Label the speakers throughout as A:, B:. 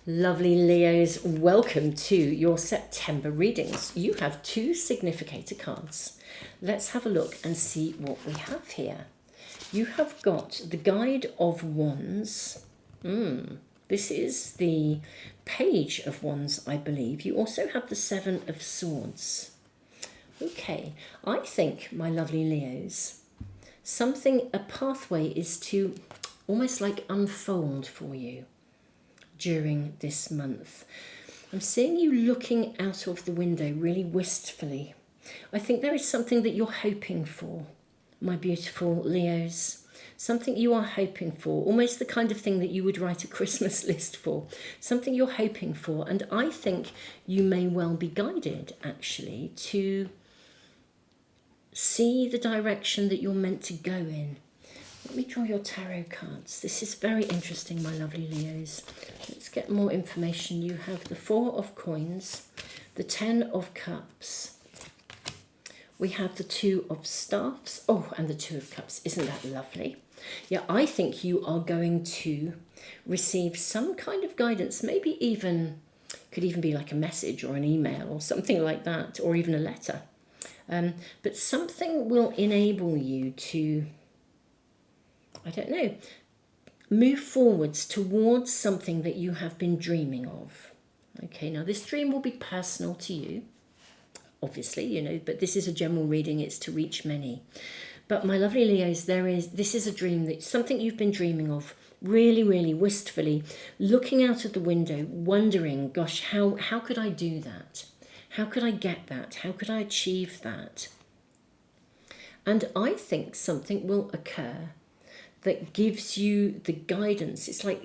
A: Lovely Leos, welcome to your September readings. You have two significator cards. Let's have a look and see what we have here. You have got the Guide of Wands. This is the Page of Wands, I believe. You also have the Seven of Swords. Okay, I think, my lovely Leos, a pathway is to almost like unfold for you during this month. I'm seeing you looking out of the window really wistfully. I think there is something that you're hoping for, my beautiful Leos. Something you are hoping for, almost the kind of thing that you would write a Christmas list for. Something you're hoping for, and I think you may well be guided actually to see the direction that you're meant to go in. Let me draw your tarot cards. This is very interesting, my lovely Leos. Let's get more information. You have the Four of Coins, the Ten of Cups. We have the Two of Staffs. Oh, and the Two of Cups. Isn't that lovely? Yeah, I think you are going to receive some kind of guidance, maybe even, could even be like a message or an email or something like that, or even a letter. But something will enable you to, I don't know, move forwards towards something that you have been dreaming of. Okay, now this dream will be personal to you, obviously, but this is a general reading, it's to reach many. But my lovely Leos, this is a dream, that's something you've been dreaming of, really, really wistfully, looking out of the window, wondering, gosh, how could I do that? How could I get that? How could I achieve that? And I think something will occur that gives you the guidance. It's like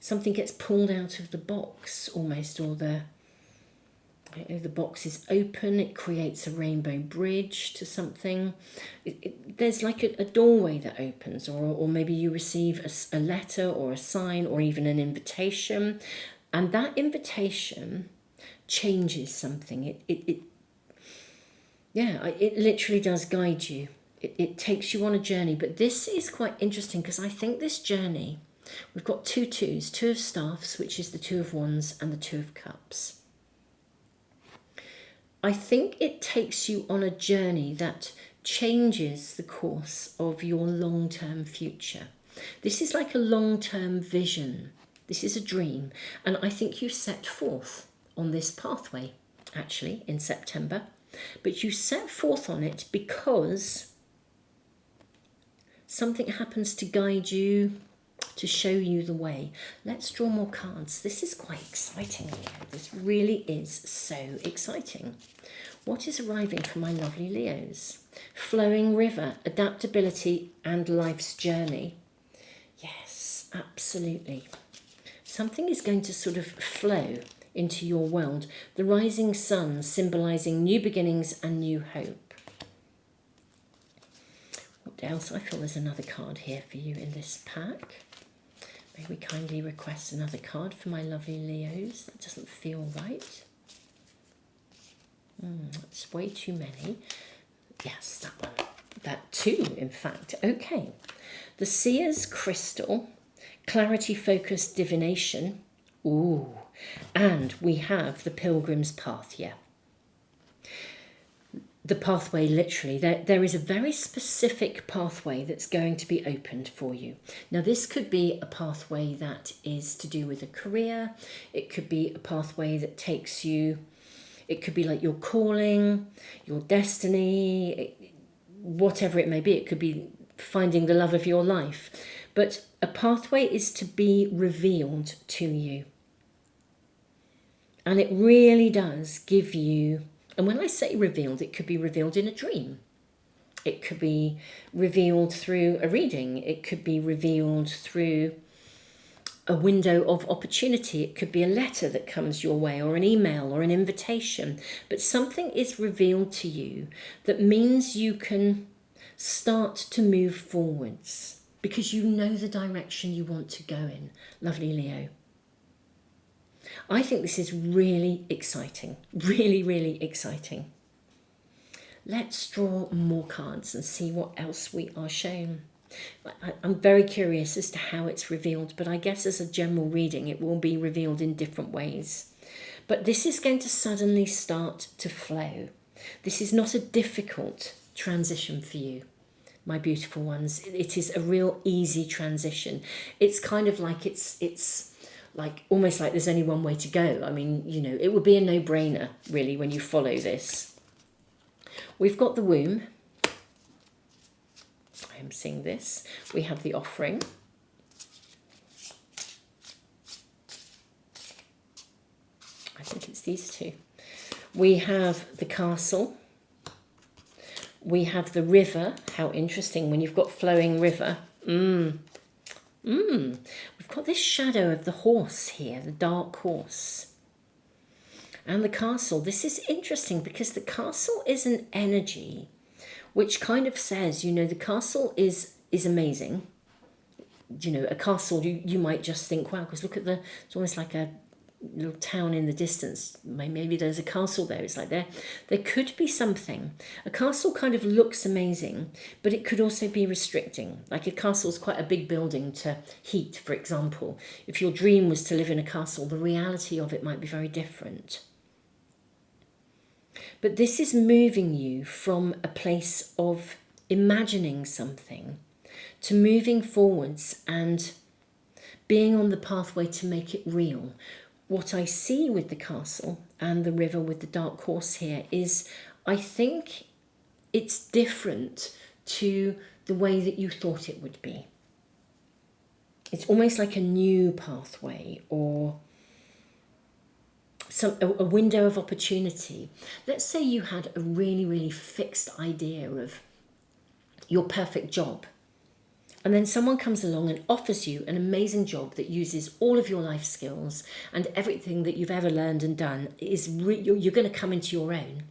A: something gets pulled out of the box almost, or the box is open. It creates a rainbow bridge to something. There's like a doorway that opens, or maybe you receive a letter or a sign or even an invitation, and that invitation changes something. It literally does guide you. It takes you on a journey. But this is quite interesting because I think this journey, we've got two twos, Two of Staffs, which is the Two of Wands, and the Two of Cups. I think it takes you on a journey that changes the course of your long-term future. This is like a long-term vision. This is a dream. And I think you set forth on this pathway, actually, in September. But you set forth on it because something happens to guide you, to show you the way. Let's draw more cards. This is quite exciting, Leo. This really is so exciting. What is arriving for my lovely Leos? Flowing river, adaptability, and life's journey. Yes, absolutely. Something is going to sort of flow into your world. The rising sun symbolizing new beginnings and new hope. What else? I feel there's another card here for you in this pack. May we kindly request another card for my lovely Leos? That doesn't feel right. That's way too many. Yes, that one. That too, in fact. Okay. The Seer's Crystal, Clarity Focused Divination. Ooh. And we have the Pilgrim's Path here. The pathway, literally, there is a very specific pathway that's going to be opened for you. Now, this could be a pathway that is to do with a career. It could be a pathway that takes you, it could be like your calling, your destiny, whatever it may be. It could be finding the love of your life. But a pathway is to be revealed to you. And it really does give you, and when I say revealed, it could be revealed in a dream. It could be revealed through a reading. It could be revealed through a window of opportunity. It could be a letter that comes your way, or an email, or an invitation. But something is revealed to you that means you can start to move forwards because you know the direction you want to go in. Lovely Leo. I think this is really exciting, really, really exciting. Let's draw more cards and see what else we are shown. I'm very curious as to how it's revealed, but I guess as a general reading, it will be revealed in different ways. But this is going to suddenly start to flow. This is not a difficult transition for you, my beautiful ones. It is a real easy transition. It's kind of like it's like almost like there's only one way to go. I mean, you know, it would be a no-brainer really when you follow this. We've got the womb. I am seeing this. We have the offering. I think it's these two. We have the castle. We have the river. How interesting when you've got flowing river. We've got this shadow of the horse here, the dark horse. And the castle. This is interesting because the castle is an energy which kind of says, you know, the castle is amazing. You know, a castle, you might just think, wow, because look at it's almost like a little town in the distance. Maybe there's a castle there. It's like there could be something. A castle kind of looks amazing, but it could also be restricting. Like a castle is quite a big building to heat, for example. If your dream was to live in a castle, the reality of it might be very different. But this is moving you from a place of imagining something to moving forwards and being on the pathway to make it real. What I see with the castle and the river with the dark horse here is, I think it's different to the way that you thought it would be. It's almost like a new pathway or a window of opportunity. Let's say you had a really, really fixed idea of your perfect job. And then someone comes along and offers you an amazing job that uses all of your life skills and everything that you've ever learned and done. You're going to come into your own.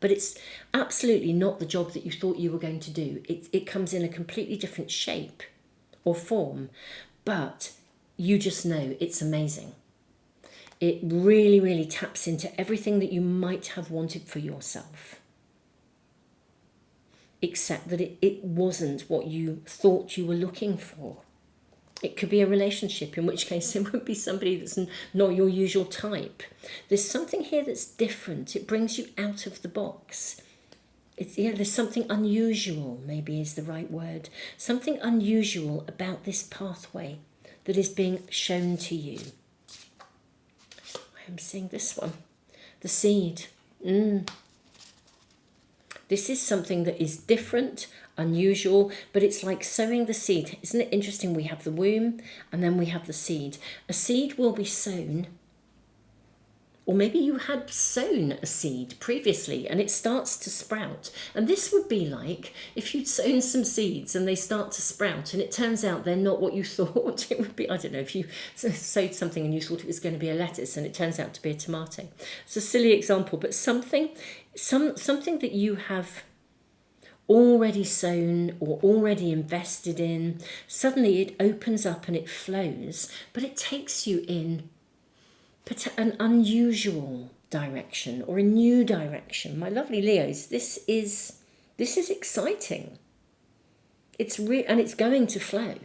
A: But it's absolutely not the job that you thought you were going to do. It comes in a completely different shape or form. But you just know it's amazing. It really, really taps into everything that you might have wanted for yourself. Except that it wasn't what you thought you were looking for. It could be a relationship, in which case it would be somebody that's not your usual type. There's something here that's different. It brings you out of the box. There's something unusual, maybe is the right word. Something unusual about this pathway that is being shown to you. I'm seeing this one. The seed. This is something that is different, unusual, but it's like sowing the seed. Isn't it interesting? We have the womb and then we have the seed. A seed will be sown, or maybe you had sown a seed previously and it starts to sprout. And this would be like if you'd sown some seeds and they start to sprout and it turns out they're not what you thought it would be. I don't know, if you sowed something and you thought it was going to be a lettuce and it turns out to be a tomato. It's a silly example, but something that you have already sown or already invested in, suddenly it opens up and it flows, but it takes you in an unusual direction or a new direction. My lovely Leos, this is exciting. And it's going to flow.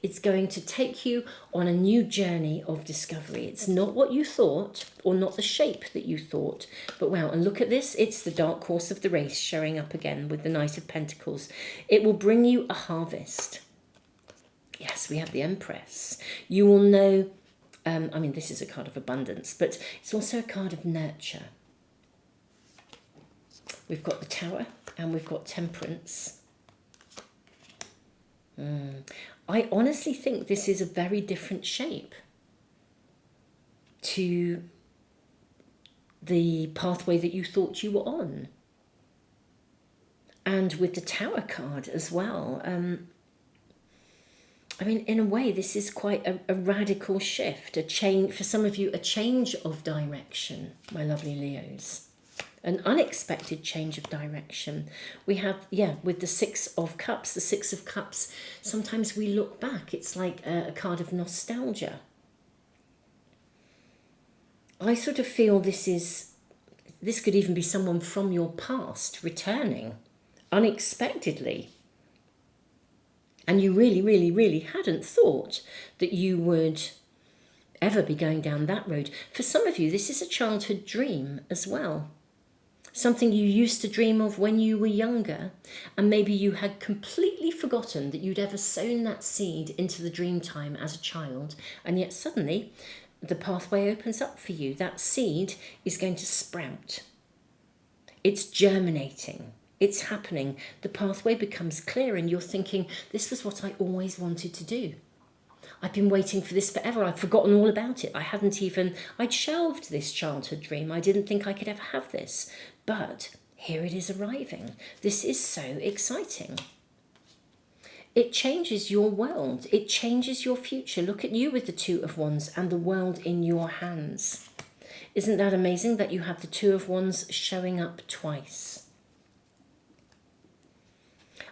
A: It's going to take you on a new journey of discovery. It's not what you thought or not the shape that you thought, but wow, and look at this. It's the dark horse of the race showing up again with the Knight of Pentacles. It will bring you a harvest. Yes, we have the Empress. You will know, this is a card of abundance, but it's also a card of nurture. We've got the Tower and we've got Temperance. I honestly think this is a very different shape to the pathway that you thought you were on. And with the Tower card as well. In a way, this is quite a radical shift, a change, for some of you, a change of direction, my lovely Leos. An unexpected change of direction. We have, with the Six of Cups. The Six of Cups, sometimes we look back. It's like a card of nostalgia. I sort of feel this could even be someone from your past returning unexpectedly. And you really, really, really hadn't thought that you would ever be going down that road. For some of you, this is a childhood dream as well. Something you used to dream of when you were younger, and maybe you had completely forgotten that you'd ever sown that seed into the dream time as a child, and yet suddenly the pathway opens up for you. That seed is going to sprout. It's germinating. It's happening. The pathway becomes clear and you're thinking, this was what I always wanted to do. I've been waiting for this forever. I'd forgotten all about it. I'd shelved this childhood dream. I didn't think I could ever have this. But here it is arriving. This is so exciting. It changes your world. It changes your future. Look at you with the Two of Wands and the world in your hands. Isn't that amazing that you have the Two of Wands showing up twice?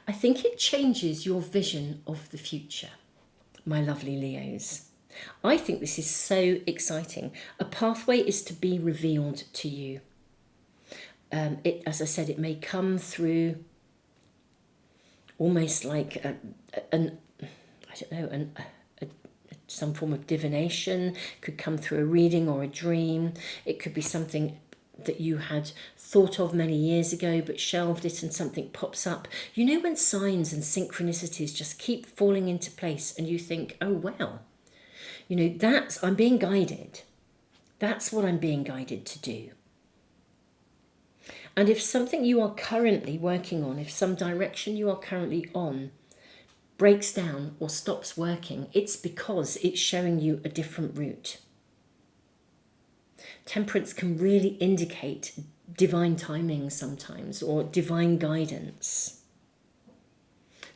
A: I think it changes your vision of the future, my lovely Leos. I think this is so exciting. A pathway is to be revealed to you. As I said, it may come through almost like some form of divination. Could come through a reading or a dream. It could be something that you had thought of many years ago but shelved it and something pops up. You know when signs and synchronicities just keep falling into place and you think, oh well, you know, I'm being guided. That's what I'm being guided to do. And if something you are currently working on, if some direction you are currently on breaks down or stops working, it's because it's showing you a different route. Temperance can really indicate divine timing sometimes, or divine guidance.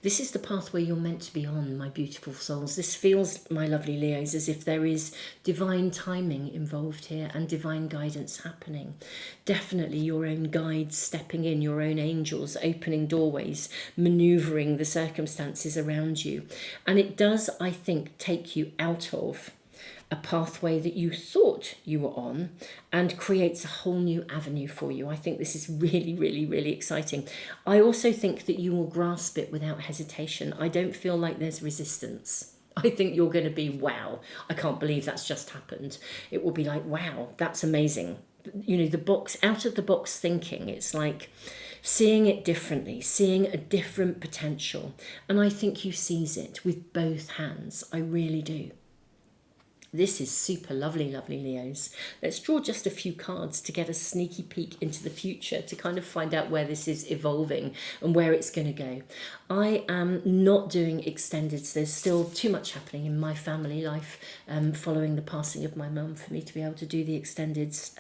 A: This is the pathway you're meant to be on, my beautiful souls. This feels, my lovely Leos, as if there is divine timing involved here and divine guidance happening. Definitely your own guides stepping in, your own angels opening doorways, manoeuvring the circumstances around you. And it does, I think, take you out of a pathway that you thought you were on and creates a whole new avenue for you. I think this is really, really, really exciting. I also think that you will grasp it without hesitation. I don't feel like there's resistance. I think you're going to be, wow, I can't believe that's just happened. It will be like, wow, that's amazing. You know, out of the box thinking. It's like seeing it differently, seeing a different potential. And I think you seize it with both hands. I really do. This is super lovely, lovely Leos. Let's draw just a few cards to get a sneaky peek into the future, to kind of find out where this is evolving and where it's going to go. I am not doing extendeds. There's still too much happening in my family life following the passing of my mum for me to be able to do the extendeds.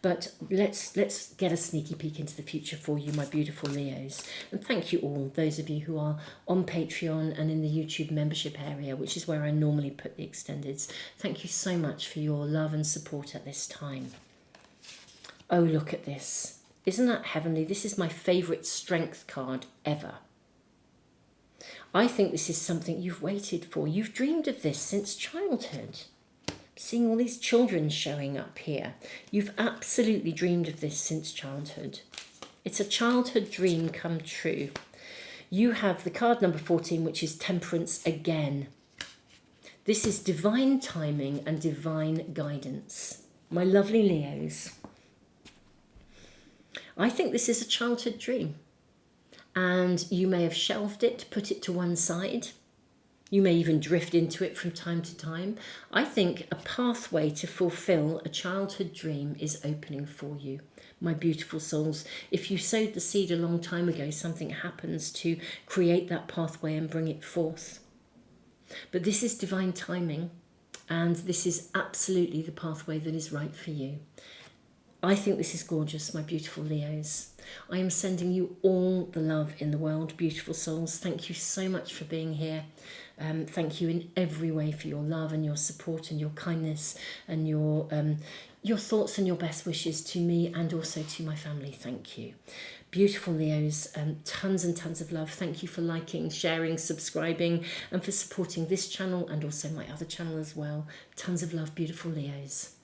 A: But let's get a sneaky peek into the future for you, my beautiful Leos. And thank you all, those of you who are on Patreon and in the YouTube membership area, which is where I normally put the extendeds. Thank you so much for your love and support at this time. Oh, look at this. Isn't that heavenly? This is my favourite strength card ever. I think this is something you've waited for. You've dreamed of this since childhood. Seeing all these children showing up here. You've absolutely dreamed of this since childhood. It's a childhood dream come true. You have the card number 14, which is Temperance again. This is divine timing and divine guidance. My lovely Leos, I think this is a childhood dream. And you may have shelved it, put it to one side. You may even drift into it from time to time. I think a pathway to fulfill a childhood dream is opening for you, my beautiful souls. If you sowed the seed a long time ago, something happens to create that pathway and bring it forth. But this is divine timing, and this is absolutely the pathway that is right for you. I think this is gorgeous, my beautiful Leos. I am sending you all the love in the world, beautiful souls. Thank you so much for being here. Thank you in every way for your love and your support and your kindness and your thoughts and your best wishes to me and also to my family. Thank you. Beautiful Leos, tons and tons of love. Thank you for liking, sharing, subscribing, and for supporting this channel and also my other channel as well. Tons of love, beautiful Leos.